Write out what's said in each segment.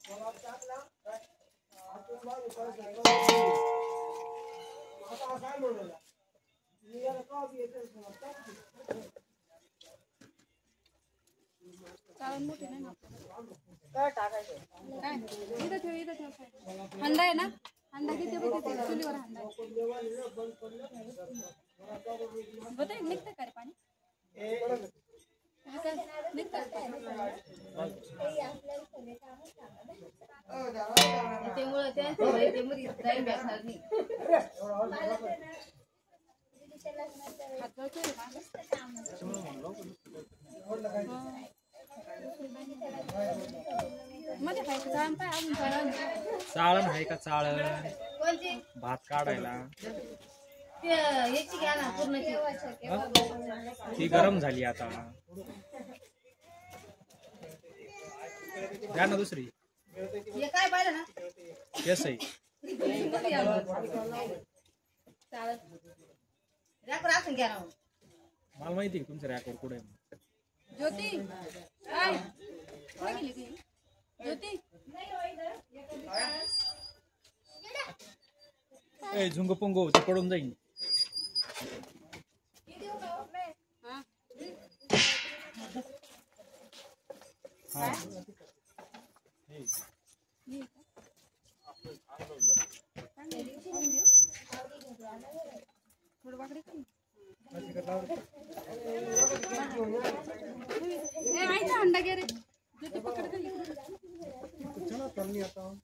हंडा आहे ना, हंडा किती बघते चुलीवर हंडा बघा निघतं का रे पाणी त्यामुळे चाळण आहे का चाळण भात काढायला ती गरम झाली आता द्या ना दुसरी काय पाहिलं ना येस आहे मला माहिती आहे तुमच्या रॅकवर कुठे ज्योती काय कुठे गेली ती ज्योती ए झुंग पुंगो ते पडून जाईल हा अंडा गे रे ज्योती पकड़ चलो करनी आता हूँ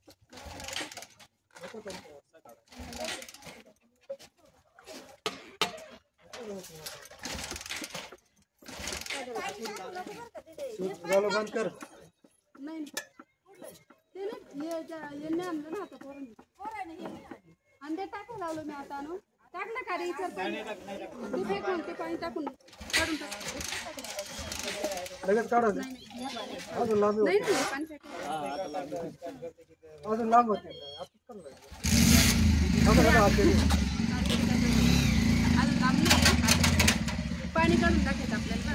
बंद कर नहीं ये नाही आणलं ना आता पोरांनी अंडे टाकू लावलं मी आता आणून टाकलं का रे इतर तू फेकून ते पाणी टाकून काढून टाक लगेच काढा अजून लांब नाही नाही पाणी फेक अजून लांब होते अजून लांब नाही पाणी काढून टाकायचं आपल्याला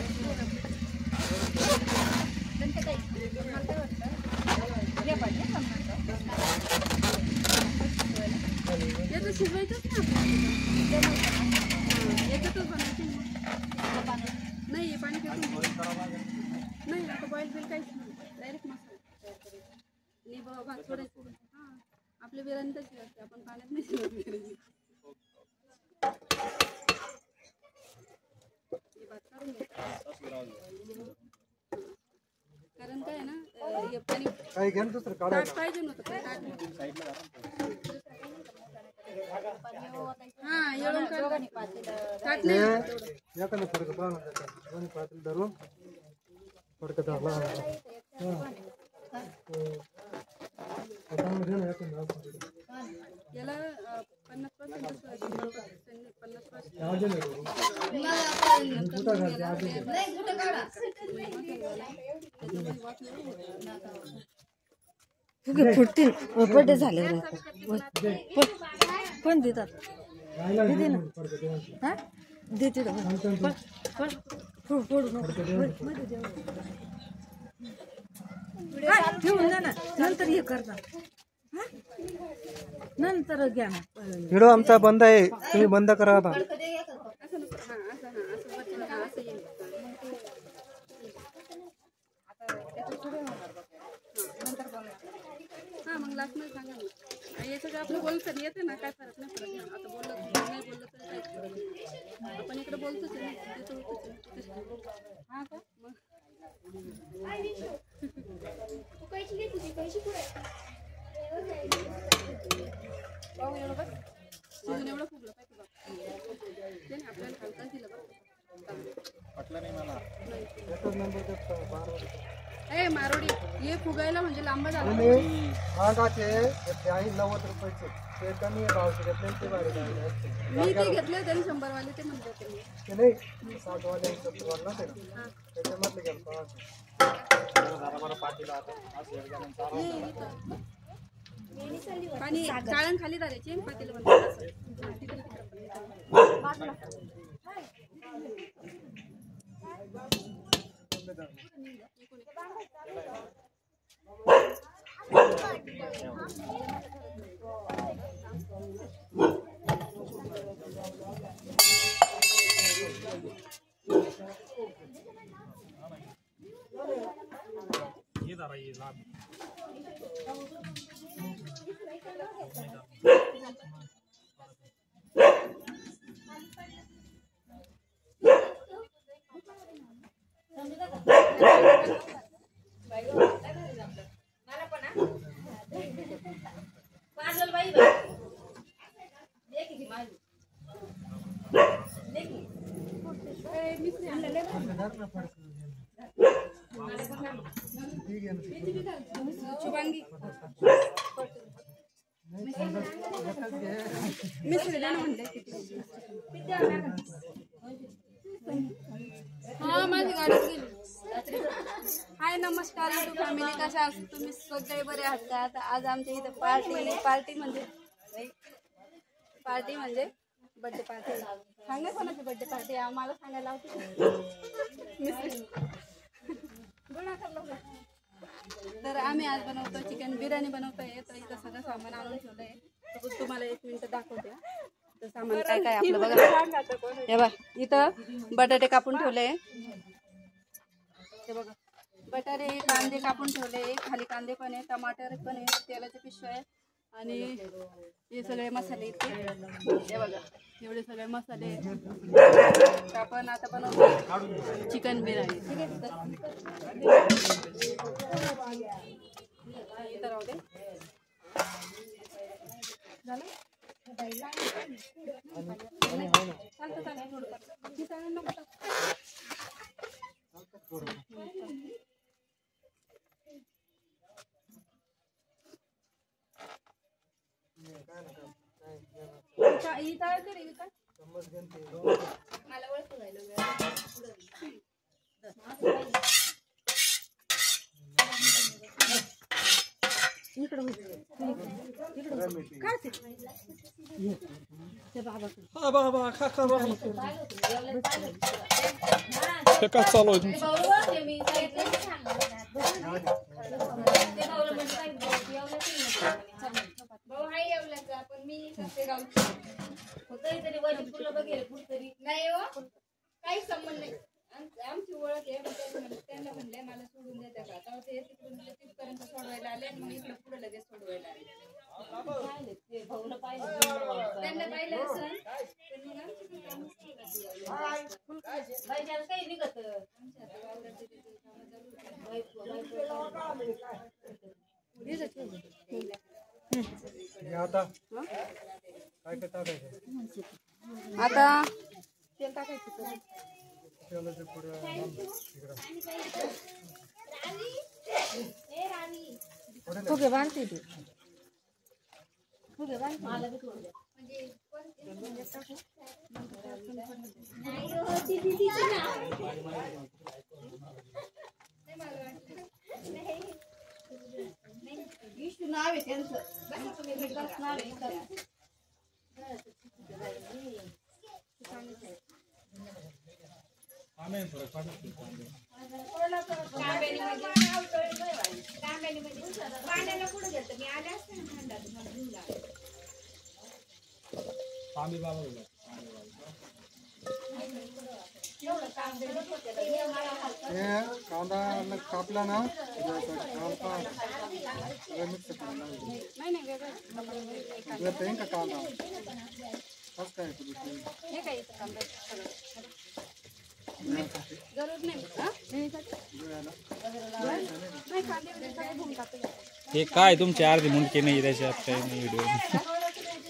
याचं शिजवायचंच ना याच्यातच बनायचं नाही पाणी फेकून नाही आता बॉईल बिल काहीच नाही डायरेक्ट मसाला आणि भात सोडायचं हां आपल्या बिर्याणी तशी असते आपण पाण्यात नाही शिजवत बिर्याणी भात काढून घ्यायचं कारण काय ना पाणी काही घेऊन दुसरं काढायचं पाहिजे नव्हतं हां येळून काढून ताट नाही एखादं फडकं पाहून दोन्ही पातील धरून फडकं धरला याला 50% फुटतील बर्थडे झाल्यावर पण देतात देते ना हा देते ठेवून जा ना नंतर हे करता नंतर घ्या व्हिडिओ आमचा बंद आहे तुम्ही बंद करा आता हां मग लास्ट मध्ये सांगा ना याचं जे आपलं बोलतं येते ना काय फरक नाही पडत आता बोललं नाही बोललं तर काहीच फरक नाही आपण इकडे बोलतोच आहे ना तिथं होतच हां का मग पाहू एवढं बघ शिजून एवढं फुगलं पाहिजे बघ त्याने आपल्याला हलकाच दिलं बघ पटलं नाही मला ए मारोडी ये फुगायला म्हणजे लांब झाला महागाचे ते आहे 90 रुपयाचे ते कमी भावचे घेतले ते भारी मी ते घेतले त्यांनी 100 वाले ते म्हणले होते ते नाही 60 वाले 70 वाला ते त्याच्यामधले घेतो पाणी चाळण खाली धरायची पातेलं बंद करायचं शुभांगी मिसळीला म्हणले हा माझी गाडी गेली. हाय नमस्कार युट्यूब फॅमिली, कशा आहात तुम्ही? सगळे बरे आहात का? आता आज आमच्या इथं पार्टी म्हणजे बर्थडे पार्टी. सांगा कोणाची बर्थडे पार्टी आम्हाला सांगायला होती. तर आम्ही आज बनवतो चिकन बिर्याणी बनवतोय. तर इथं सगळं सामान आणून ठेवलंय. तर तुम्हाला 1 मिनिट दाखवते. तर सामान काय काय आपलं बघा. हे बघा इथं बटाटे कापून ठेवले. हे बघा बटाटे कांदे कापून ठेवले. खाली कांदे पण आहे, टमाटर पण आहे, तेलाचे पिशवे आहे आणि हे सगळे मसाले इथे. हे बघा एवढे सगळे मसाले. आपण आता बनवतो चिकन बिर्याणी. ठीक आहे इथं राहू दे. झालं चालतं चालेल थोडंफार नको. मला ओळखू जायला पण मी तरी बघेल कुठतरी नाही हो काही संबंध नाही. आमची ओळख आहे. त्यांना म्हणले मला सोडून देते का? तेव्हा ते तिकडून तिथपर्यंत सोडवायला आले आणि मग इकडे पुढे लगेच सोडवायला आले. त्यांना पाहिलं असं काही निघत आता काय काय टाकायचं? आता तेल टाकायचं. तेलाच्या पुढे फुगे बांधते ते. नाव आहे त्यांचं नाव आहे. पाण्याला पुढे घेतो मी आले असते ना कांदा कापला ना नाही का कांदा कसं काय हे काय जरूर नाही हे काय तुमचे अर्धे मुंडके नाही त्याच्यात काही नाही. व्हिडिओ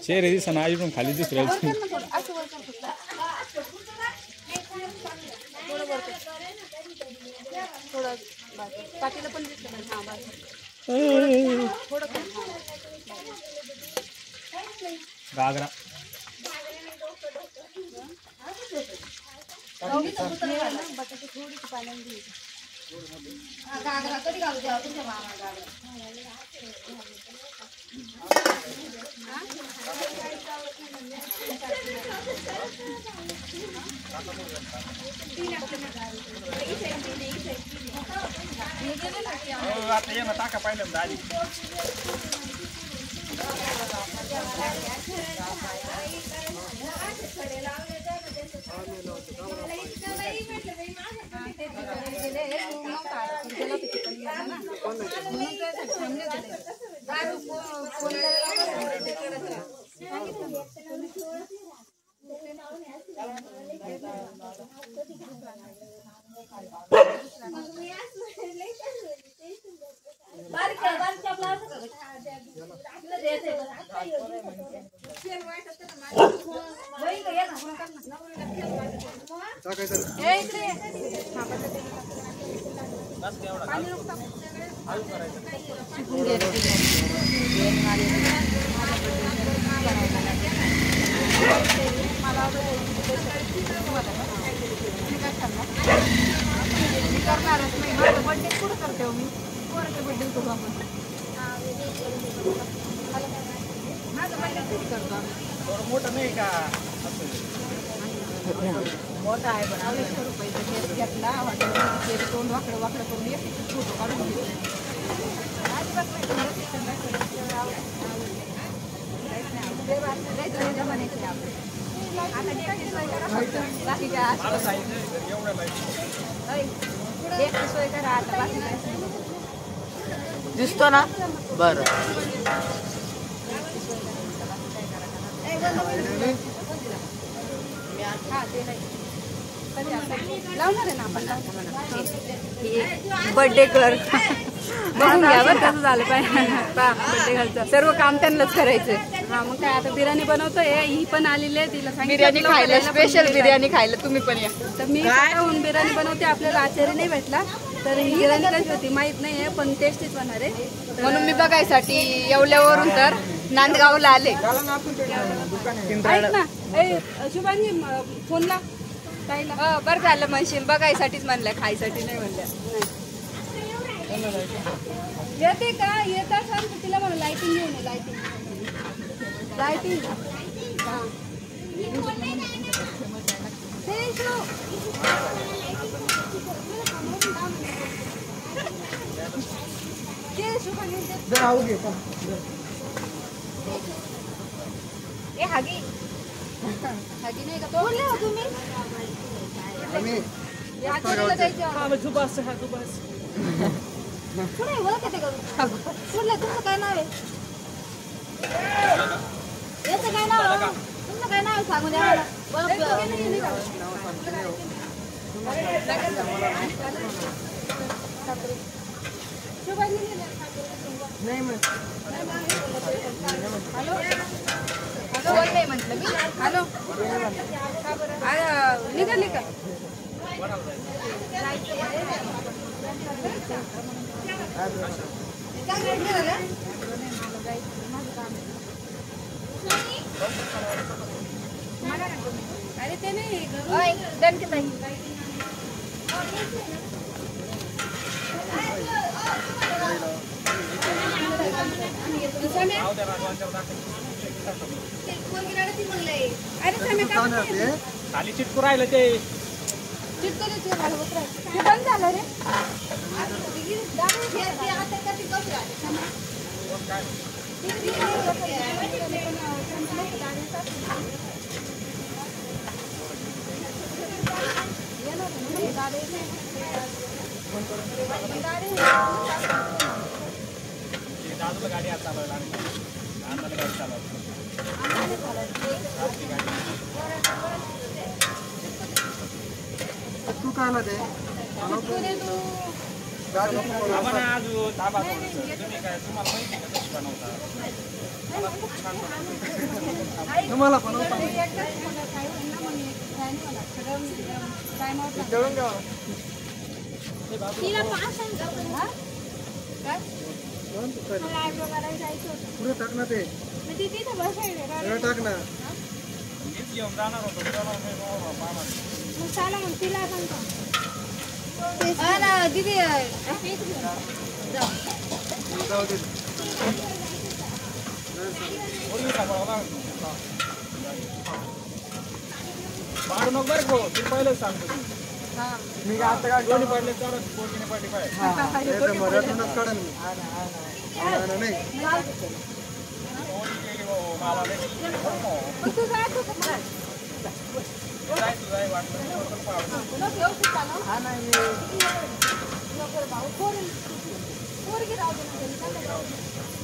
चेहरे दिसना अजून खाली दुसऱ्या थोडं पाठीला पण दिसतं. हां बस थोडं घागरा बटाटे थोडीशी पाण्याने घ्यायची. घागरा कधी घालू द्यावा तुमच्या मामा आता टाका पहिल्यांदा आधी मोठं नाही का मोठा आहे पण 200 रुपयाचा केस घेतला हॉटेल तोंड वाकडं वाकडं करून एक फोटो काढून सोय करा आता दिसतो ना बरं लावणार आहे ना आपण बर्थडे कर बघून घ्या बरं कसं झालं पाहिजे बर्थडे घालचं सर्व काम त्यांनाच करायचंय हा मग काय आता बिर्याणी बनवतोय ही पण आलेली आहे तिला बिर्याणी खायला स्पेशल बिर्याणी खायला तुम्ही पण या तर मी स्वतःहून बिर्याणी बनवते आपल्याला आचार्य नाही भेटला तर ही बिर्याणी कशी होती माहित नाहीये पण टेस्टीच होणार आहे म्हणून मी बघायसाठी येवल्यावरून तर नांदगावला आले ऐक ना ए शुभांगी फोन ला ताईला बरं झालं म्हणशील बघायसाठीच म्हणलं खायसाठी नाही म्हणलं येते का येता सांग तिला म्हणून लाइटिंग घेऊन ये लाइटिंग लाइटिंग हा ए हागी हागी नाही का तो बोलले हो तुम्ही आचार्याला जायचं पुढे ओळखते का पुढलं तुमचं काय नाव आहे याचं काय नाव आहे? तुमचं काय नाव आहे सांगू द्या नाही म्हटलं मी हॅलो निघाली का अरे ते नाही खाली चिटकू राहिलं ते ते बंद झालं रे गाडी आता तू काय ना ते आम्हाला आज ताबा तुम्ही काय तुम्हाला माहिती का कशी बनवता तुम्हाला पण जेवण घ्या पुढे टाक ना ते टाक ना मीच घेऊन जाणार होतो दीदी जाऊ दे भाडू नको बरं गो तू पहिलेच सांगतो मी आता काय दोन्ही पडले तरच पोटीने पडली पाहिजे मराठूनच काढा मी नाही पण तू जायचं होतं मला. नको व्यवस्थित चालव. नको रे भाऊ, पोरगी राहू दे ना घरी, नका जाऊ.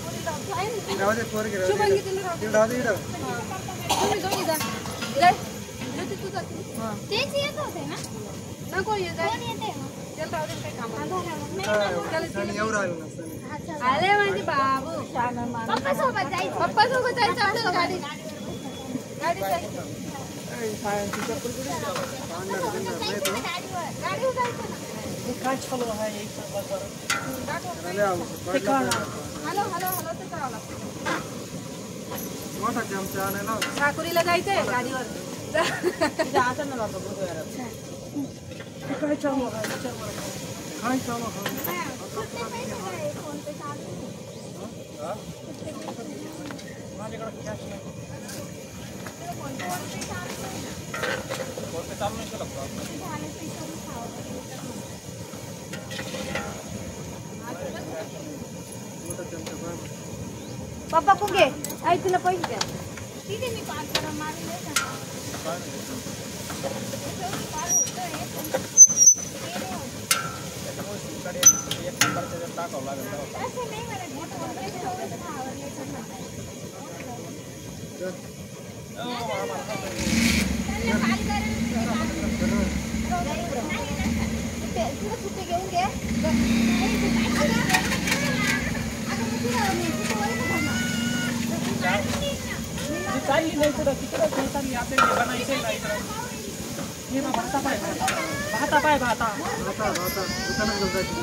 पोरगी राहू दे. आहे ना? राहू दे, पोरगी राहू दे. शुभांगी तिला राहू दे. तिला राहू दे इकडं. तुम्ही दोघी जा. जय. ज्योती तू जाते. तेच येत होते ना नको ये जाय. कोण येते मग? त्याला राहू दे काही काम सनी येऊ राहिलं ना, सनी. अरे म्हणजे बाबू पप्पा सोबत जायचं पप्पा सोबत जायचं आपल्याला गाडी गाडी जायचं गाडीवर जायचं आले आहो. हॅलो हॅलो हॅलो तर करावं लागतं. मोठा चमचा आणायला. ठाकुरीला जायचंय गाडीवर काय चालू पप्पा कुठे आई तिला पैसे द्या. तिथे मी पाच जरा मारले सुट्टे घेऊन घे. चालली नाही पुढं तिकडंच नाही चालली आपल्याला बनायचं नाही इकडं भाता पाय भाता दुकानात घेऊन जायचं.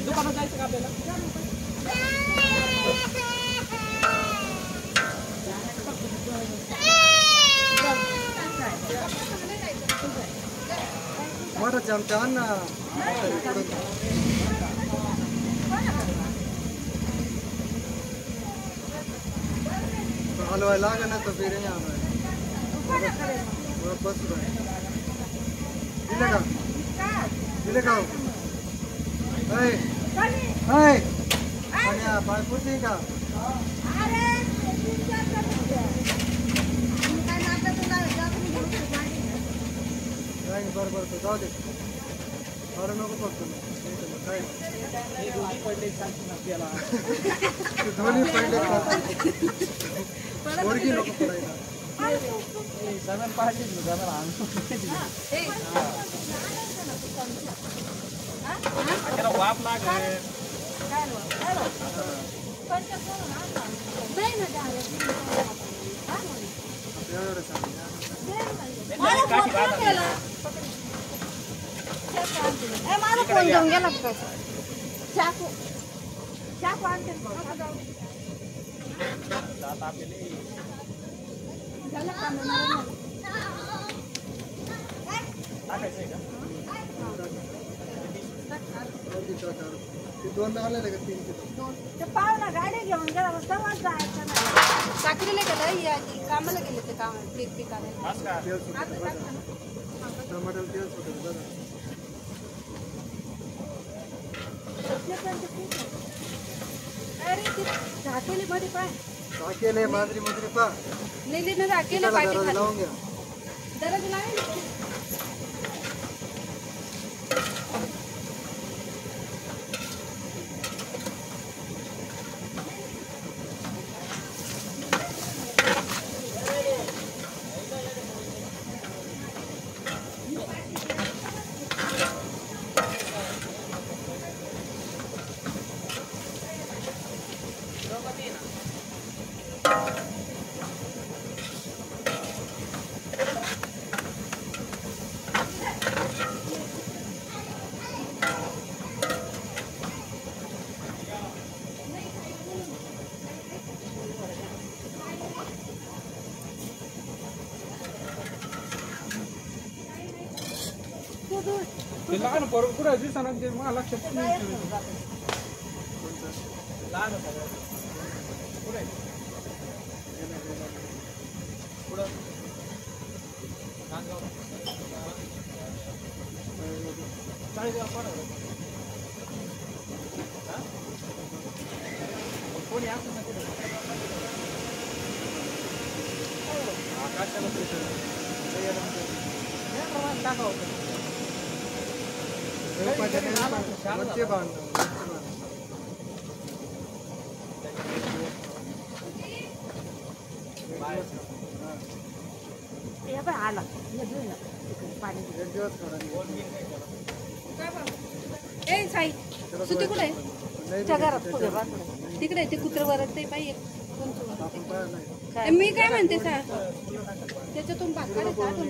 दुकानात जायचं का आपल्याला मोठा चमचा आण ना. हलवाय लागेल ना तर बिर्याणी हलवाय बस. दिले का दिले का पाय पुरते का. बरोबर तर जाऊ दे. अरे नको फक्त काय दोन्ही पडले पोरगी नको पडायला. वाप लागेल माझा फोन घेऊन गेला चाकू चाकू आणते दोन आले का तीन ते पाहुणा गाडी घेऊन गेला साखरीला गेलं या कामाला गेले ते काम पिकाला टमाटर तेल सुटेल बघा. अरे ते झाकेले मध्ये पाय टाकेले मांजरी मुजरी पा नेली ना झाकेले पाठी खाली लावून घ्या. दरज लावेल ते लहान पोरं कुठं दिसणार ते मला लक्षात नाही. लहान पुढे पुढं कोणी असं वरचे बांध ए साई सुती कुठे तिकडे ते कुत्र वरडते पाहिजे मी काय म्हणते सर त्याच्यातून भात काढायचा आठवण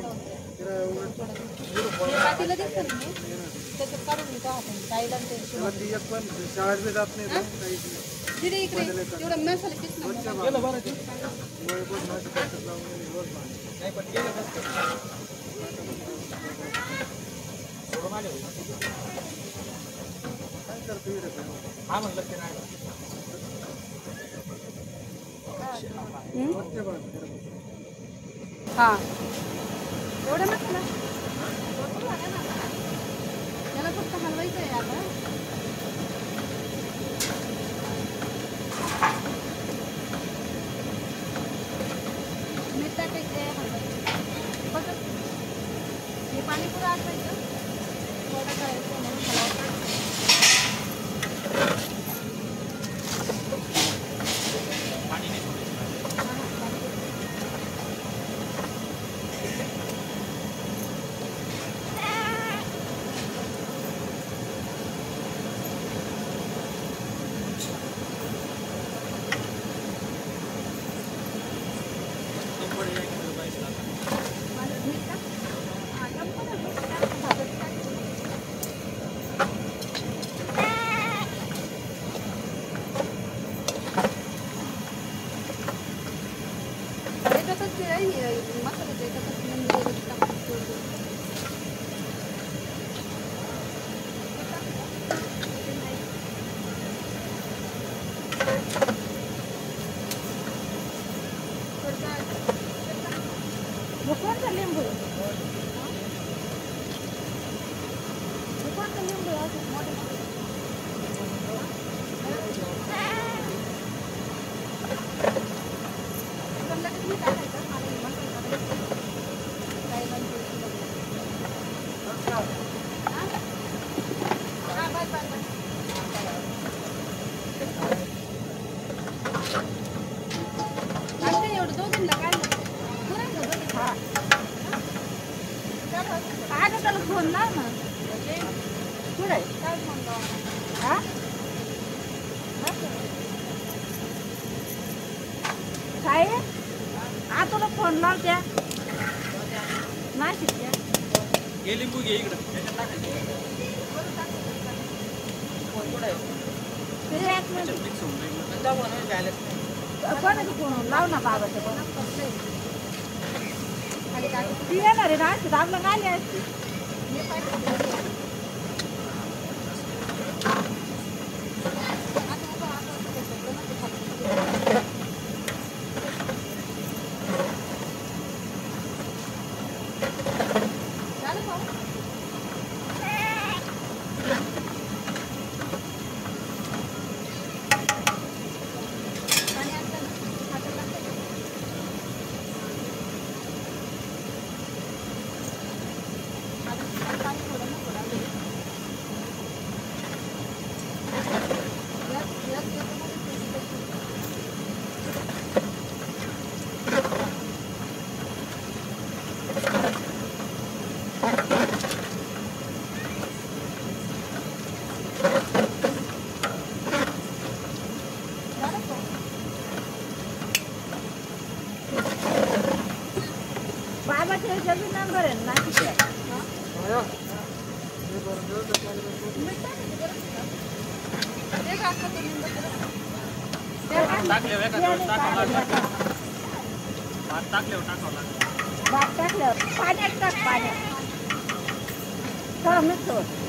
पातीला दिसतं ना त्याच्यात काढून घेतो आपण गाईला शाळेत बी जात नाही काही तिथे इकडे तेवढं मसाला किस हा म्हणलं ते नाही हा एवढं मसाला त्याला फक्त हलवायचं आहे आता मीठ टाकायचं आहे हलवायचं बघ हे पाणी पुरं आटवायचं थोडं करायचं म्हणून हलवायचं लिंबू घे इकडं लाव ना बाबाच्या ती येणार आहे ना आपलं गाली असते बाबाचे जमीन नंबर आहे ना भात टाकल्यावर पाण्यात टाक पाण्यात थोडं मिक्स होत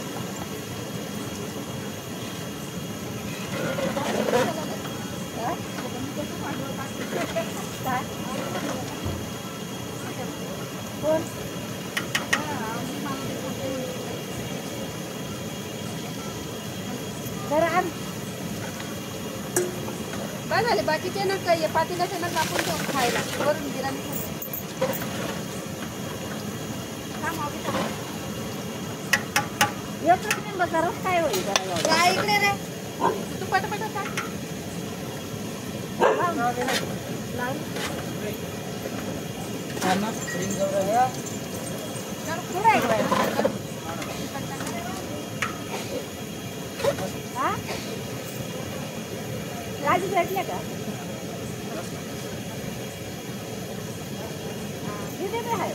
कोण काय झाले बाकीचे ना काही पातेल्याचे ना कापून ठेवून खायला वरून गिराणी एकच निंब करत काय होईल जरा इकडे रे तू पटापट टाक. पुढे आहे का? हा? राजू भेटले का? तिथे ते आहे.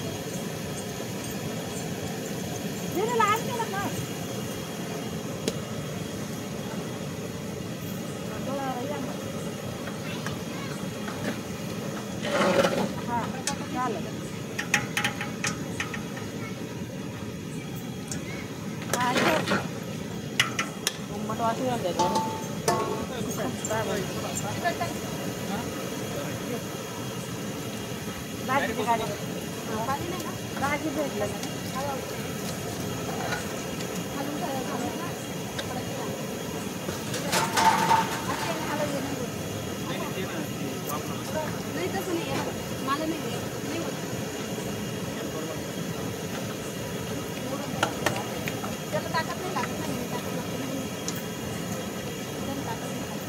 तिथे लहान केलं का? हा चालेल. हा ठेव. भाजी भेटलं ना. नाही तसं नाही आहे. मला नाही आहे. नाही होत. त्याला ताकद नाही लागत नाही. ताकद लागते नाही. त्याला ताकद नाही लागत.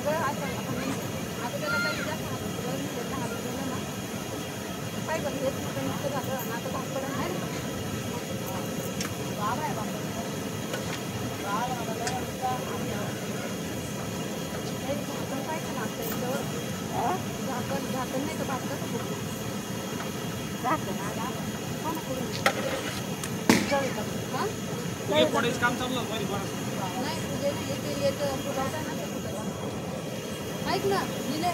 सगळं आता त्याला काही जास्त हात गेलं ना काय बघ हेच मोठं नुसतं झालं आणि आता भाग पडत नाही. बाबा आहे बाबा. झाकण पाहिजे ना आपल्या याच्यावर. झाकण नाही तर भात कसं फुटतो. झाकण हो ना करून हां काम चाललं बरी बरं. नाही तुझे नाही ते येतं फुटायचं ना ते फुटायचं. ऐक ना दिले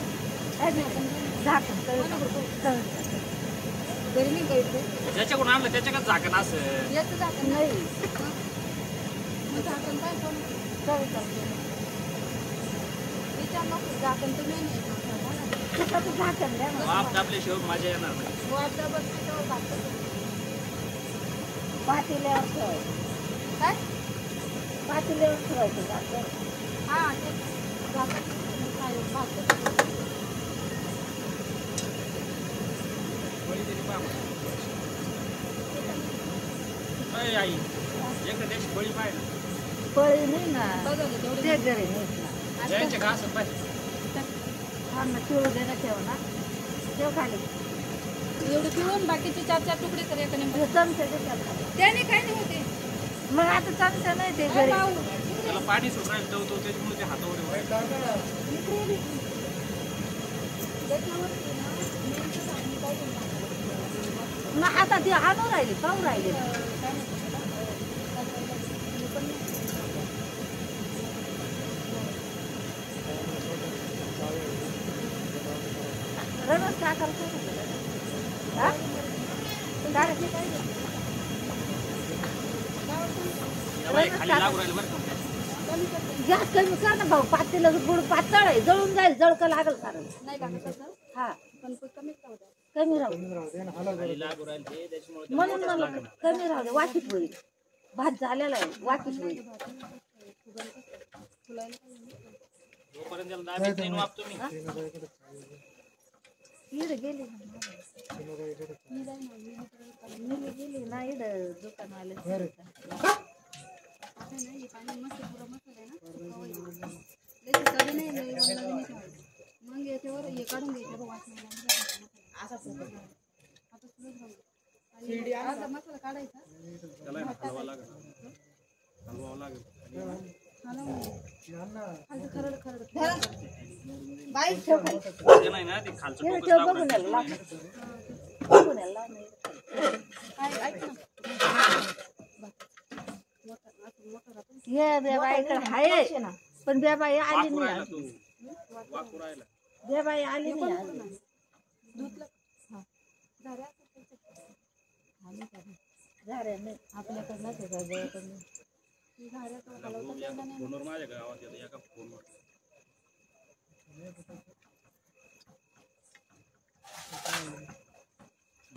झाकण घरी नाही കഴിച്ചു. ज्याच्याकडून आणलं त्याच्याकडे झाकण असं. याचं झाकण नाही. मग झाकण काय कोण विचार नको. झाकण तर नाही झाकण द्या ना. बाप आपल्या शिवाय माझ्या येणार नाही. वाटलं बघ त्याच्यावर भात पातेल्यावर ठेवायचं. काय पातेल्यावर ठेवायचं झाकण. हां ते झाकण काय भात आई एकदा त्याची बळी पाहिजे. पळी नाही ना. बघायला तेवढे ते घरी नाहीत ना. ज्यांचे का असं पाहिजे. हा ना ठेवू दे ना. ठेव ना. ठेव खाली. एवढं पिळून बाकीचे 4-4 तुकडे कर एका निंबू. चमचे देतात. त्याने काय नाही होते. मग आता चमचा नाही ते घरी. त्याला पाणी सुटायला ठेवतो त्याच्यामुळे ते हातावर मग आता ती आणून राहिली पाहू राहिली. रनच टाकाल खाली लागू राहिलं बरं का. गॅस कमी कर ना भाऊ. पातेला गुड पातळ आहे. जळून जाईल. जळकं लागल कारण. नाही लागत तसं हा पण कमीच राहू द्या. कमी राहू खाली लागू राहिलं ते त्याच्यामुळे म्हणून मला कमी राहू दे. वाटीत होईल. भात झालेला आहे. वाटीत होईल. जोपर्यंत त्याला दाबीत नाही वापतो मी. इड गेली गेली ना. इड दुकानवाले नाही पाणी मस्त पुरा मसाला आहे ना. त्याची चवी नाही लई वल्ला नाही ठेवायचं. मग याच्यावर हे काढून घ्यायचं बघ वाटणार असा आता सुरूच राहू. आणि अर्धा मसाला काढायचा. त्याला हलवा लागेल. हलवावं लागेल. बाई ठेव खाली. ते नाही ना ते खालचं इड टोकच ठेव. लागू बघून राहिलं. यायला बघून यायला ऐक ना ये बेबाईकडे आहे. पण बेबाई आली वाकू नाही. राहिला तू. वाकू राहिला. बेबाई आली नाही. झाऱ्या नाही आपल्याकडनं ते जवळकडनं. फोनवर माझ्या गावात येतो एका फोनवर.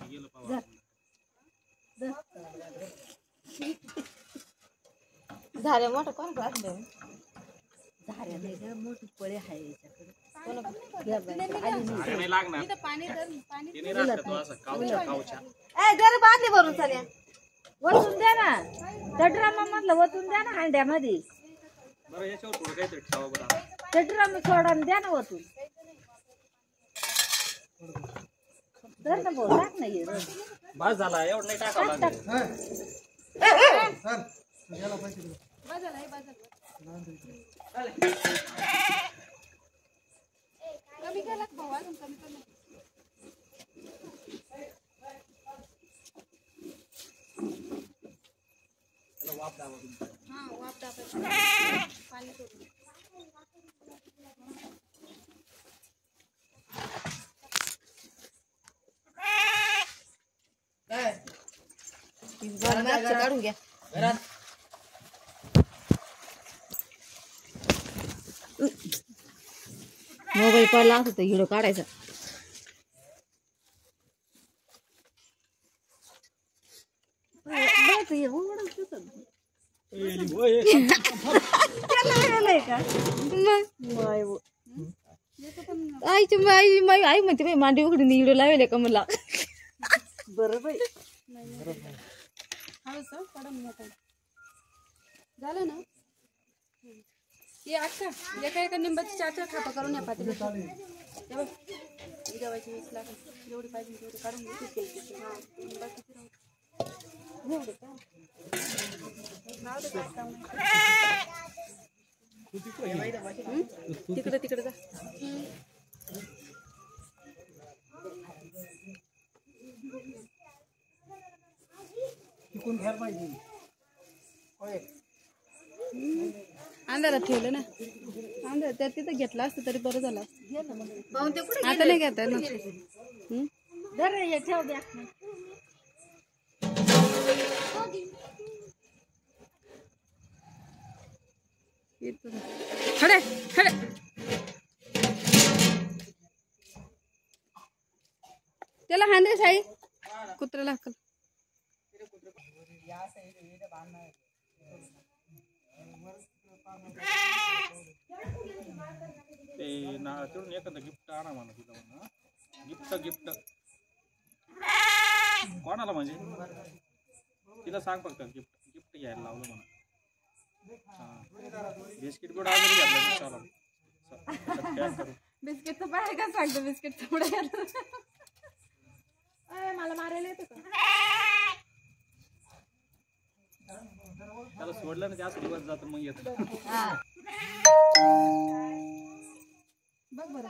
गेलो पावा. झाऱ्या मोठं कोण झाऱ्या नाही ग. मोठी पळी आहे याच्याकडे. घ्या बाई. अरे नाही लागणार इथं पाणी तर पाणी ते नाही राहत तो असं कावच्या ए जरा बादली भरून चाल्या वतून द्या ना त्या ड्रामा मधलं वतून द्या ना हांड्यामध्ये बरं याच्यावर थोडं काहीतरी ठेवा बरं त्या ड्रामा सोडा आणि द्या ना वतून तर ना भाऊ टाक नाही बस झाला एवढं नाही टाकावं लागेल याला पैसे दे. बाजाला हे बाजाला कमी केला का भाऊ अजून कमी कमी हा वाप दाबायचं पाणी सोडून काढून घ्या मोबाईल पडला असं तर व्हिडिओ काढायचा आईची आई माई आई म्हणते बाई मांडी उघडून व्हिडिओ लावले का मला बरोबर हळूच पडा मोठा झालं ना ये अक्का एका एका निंबाची 4-4 खापा करून या पातेली गव्हाची 20 लाख जेवढी पाहिजे तेवढी काढून घे हा निंबाची राहू दे का तिकडे तिकडे जा तिकून घ्यायला पाहिजे. अंधारात ठेवलं ना अंधारात त्या तिथं घेतला असतं तरी बरं झालं असतं आता नाही घेता ना ठेव द्या खडे खडे त्याला हांदे साई कुत्र्याला हकल ते ना तिकडून एखादं गिफ्ट आणा म्हणा तुला म्हणा गिफ्ट कोणाला म्हणजे तिला सांग फक्त गिफ्ट घ्यायला लावलं म्हणा बिस्किट गोड आजरी घ्यायला चला बिस्किटचं बाहेर का सांगतो बिस्किटचं पुढे मला मारायला येतं का त्याला सोडलं ना जास्त दिवस जात मग येत बघ बरं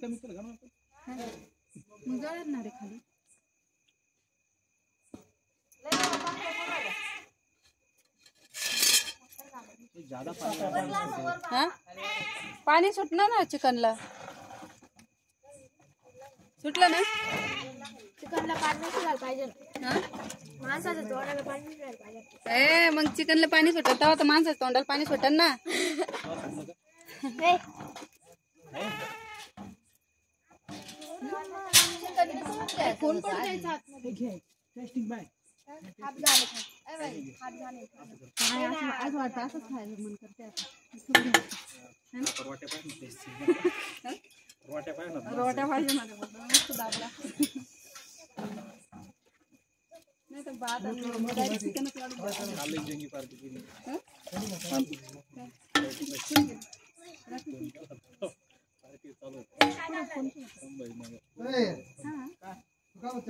कमी केलं का मग जळणार रे खाली ज्यादा पाणी हा पाणी सुटणार ना चिकनला सुटलं ना चिकनला पाणी सुटायला पाहिजे हा माणसाच्या तोंडाला पाणी सुटायला पाहिजे ए मग चिकनला पाणी सुटत तेव्हा तर माणसाच्या तोंडाला पाणी सुटत ना फोन करून द्यायचा आतमध्ये. हात झाले हात झाले आज वाटतं असंच खायला मन करते रोट्या पाहिजे मला मस्त दाबला नाही तर भात आणि चिकनच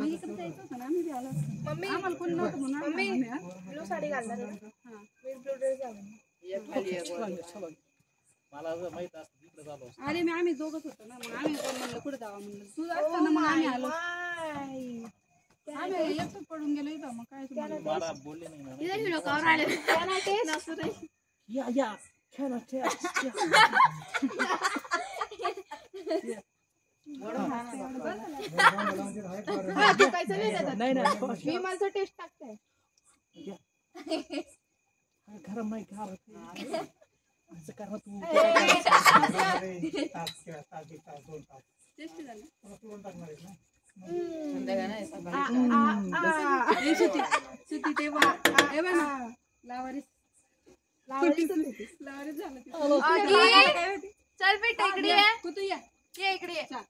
इकडे जायचं होतं ना आम्ही आलो आम्हाला कोणी नव्हतं म्हणून साडी घालणार मला माहित असतं तिकडे झालो अरे मी आम्ही दोघच होतो ना मग आम्ही कोण म्हणलं कुठे जावा म्हणलं तू असताना मग आम्ही आलो आम्ही एकटंच पडून गेलो इथं मग काय तुम्हाला मला बोलले नाही ना या खेळा मी माझं टेस्ट टाकते गरम नाही असं करा तू टेस्टी झालं सुती तेव्हा लावारीस लावारीच झालं ते. चल बेटा इकडे ये. तू या ये इकडे ये. चल.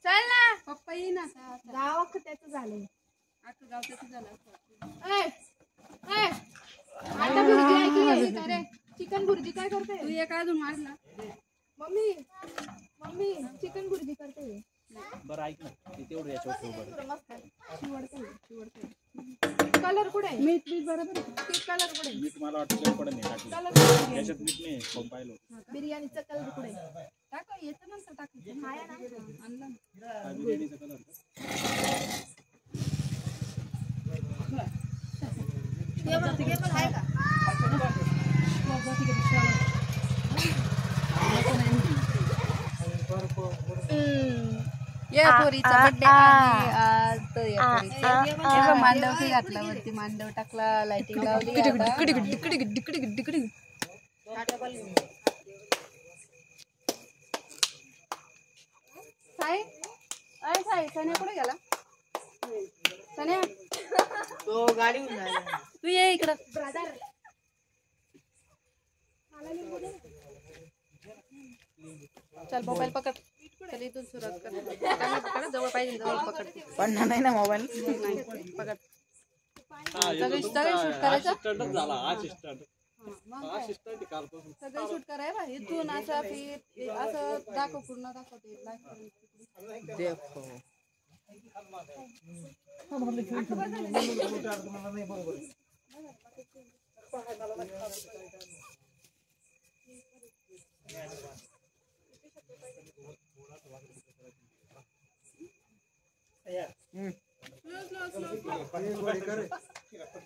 चल ना. पप्पा येई ना आता. गाव अख्खं त्याचं झालंय. अख्खं गाव त्याचं झालं असं. आता भुर्जी ऐकली अरे चिकन भुर्जी काय करते तू एक अजून वाढला. मम्मी मम्मी चिकन भुर्जी करते बरं ऐक ना ते तेवढं याच्यावर ठेव बरं. कलर कुठे आहे? मीठ बरोबर आहे. ते कलर कुठे आहे? मीठ मला वाटतं काही पडत नाही टाकलं कलर याच्यात मीठ नाही खाऊन पाहिलं बिर्याणीचा कलर कुठे आहे? टाका येतं नंतर टाकायचं. आहे ना? आणलं ना. बिर्याणीचा कलर या पोरीचा बर्थडे आणि आज तो या पोरीचा मांडवती घातला वरती मांडव टाकला लाइटिंग लावली साई अरे साई सन्या कुठे गेला सन्या तो गाडी तू ये इकडं चल मोबाईल पकड चल इथून सुरुवात कर चांगलं पकड जवळ पाहिजे जवळ पकड पडणार नाही ना मोबाईल नाही पकड सगळे शूट करायचं सगळे शूट कराय बा इथून असं फिर असं दाखव पूर्ण दाखव ते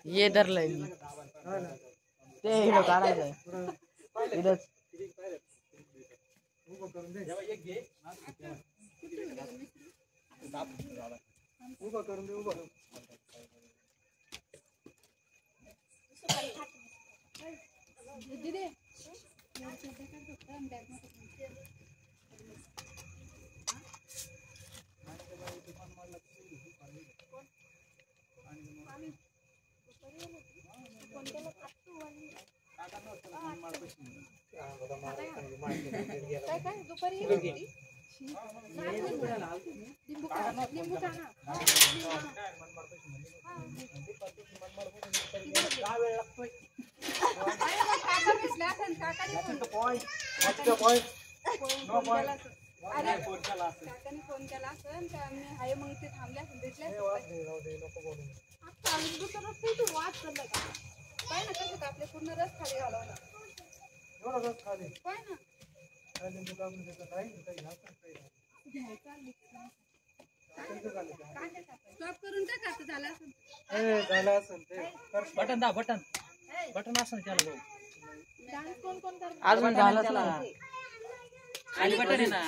ये धरलंय मी ते हिडो काढायचंय हिडोच उभं करून दे उभं काय दुपारी लिंबू खा ना काकाने फोन केला असेल का मी हाय मग ते थांबल्या भेटल्या काय ना कसं आपले पूर्ण रस खाली घालवला काय ना स्टॉप करून काय करतं झालं असेल बटन दा बटन असं त्याला भाऊ डान्स कोण कोण करतं? अजून झालं खाली बटन आहे ना